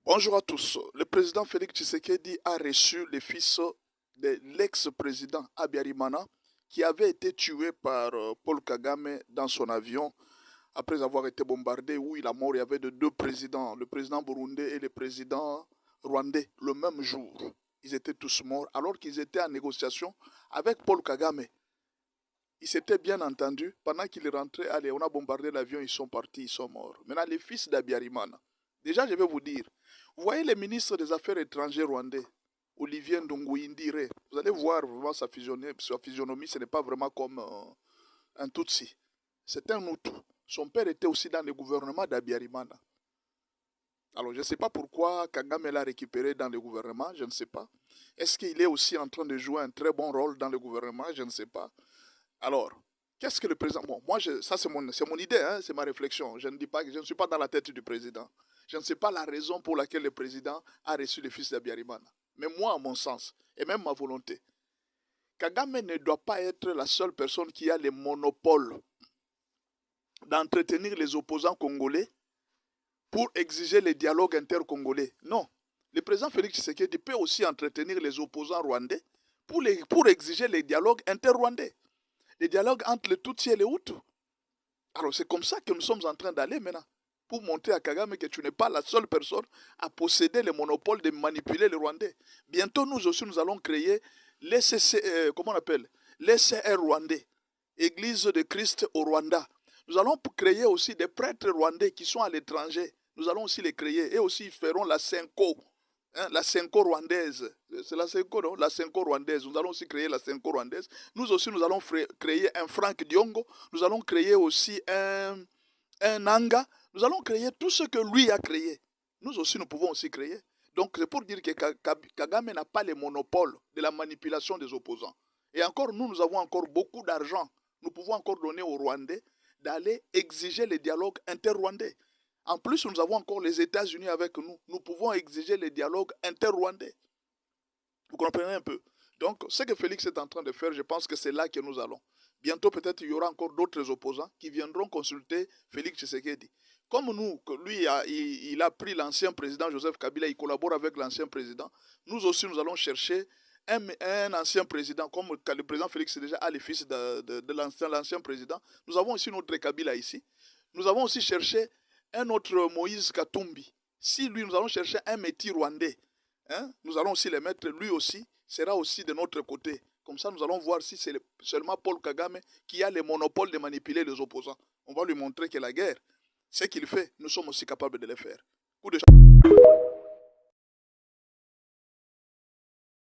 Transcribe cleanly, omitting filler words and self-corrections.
Bonjour à tous. Le président Félix Tshisekedi a reçu le fils de l'ex-président Abiyarimana qui avait été tué par Paul Kagame dans son avion après avoir été bombardé où il a mort. Il y avait deux présidents, le président burundais et le président rwandais, le même jour. Ils étaient tous morts alors qu'ils étaient en négociation avec Paul Kagame. Ils s'étaient bien entendus. Pendant qu'il rentrait, allez, on a bombardé l'avion, ils sont partis, ils sont morts. Maintenant, les fils d'Abiyarimana. Déjà, je vais vous dire, vous voyez le ministre des Affaires étrangères rwandais, Olivier Ndungu-Indire, vous allez voir vraiment sa physionomie, ce n'est pas vraiment comme un Tutsi. C'est un Hutu. Son père était aussi dans le gouvernement d'Abiyarimana. Alors, je ne sais pas pourquoi Kagame l'a récupéré dans le gouvernement, je ne sais pas. Est-ce qu'il est aussi en train de jouer un très bon rôle dans le gouvernement, je ne sais pas. Alors, qu'est-ce que le président... Bon, moi, ça c'est mon idée, hein, c'est ma réflexion. Je ne suis pas dans la tête du président. Je ne sais pas la raison pour laquelle le président a reçu le fils d'Abiyarimana. Mais moi, à mon sens, et même ma volonté, Kagame ne doit pas être la seule personne qui a le monopole d'entretenir les opposants congolais pour exiger les dialogues intercongolais. Non. Le président Félix Tshisekedi peut aussi entretenir les opposants rwandais pour exiger les dialogues inter-rwandais. Les dialogues entre les Tutsis et les Hutus. Alors c'est comme ça que nous sommes en train d'aller maintenant. Pour montrer à Kagame que tu n'es pas la seule personne à posséder le monopole de manipuler les Rwandais. Bientôt nous aussi nous allons créer comment on appelle l'ECR rwandais, Église de Christ au Rwanda. Nous allons créer aussi des prêtres rwandais qui sont à l'étranger. Nous allons aussi les créer et aussi ils feront la Senko. Hein, la Senko rwandaise, c'est la Senko, non? La Senko rwandaise. Nous allons aussi créer la Senko rwandaise. Nous aussi, nous allons créer un Franck Diongo. Nous allons créer aussi un Nanga. Nous allons créer tout ce que lui a créé. Nous aussi, nous pouvons aussi créer. Donc, c'est pour dire que Kagame n'a pas le monopole de la manipulation des opposants. Et encore, nous avons encore beaucoup d'argent. Nous pouvons encore donner aux Rwandais d'aller exiger les dialogues inter-rwandais. En plus, nous avons encore les États-Unis avec nous. Nous pouvons exiger les dialogues inter-rwandais. Vous comprenez un peu? Donc, ce que Félix est en train de faire, je pense que c'est là que nous allons. Bientôt, peut-être, il y aura encore d'autres opposants qui viendront consulter Félix Tshisekedi. Comme nous, lui, il a pris l'ancien président Joseph Kabila, il collabore avec l'ancien président. Nous aussi, nous allons chercher un ancien président, comme le président Félix est déjà le fils de l'ancien président. Nous avons aussi notre Kabila ici. Nous avons aussi cherché un autre Moïse Katumbi. Si lui, nous allons chercher un métis rwandais, hein, nous allons aussi le mettre, lui aussi, sera aussi de notre côté. Comme ça, nous allons voir si c'est seulement Paul Kagame qui a le monopole de manipuler les opposants. On va lui montrer que la guerre, ce qu'il fait, nous sommes aussi capables de le faire.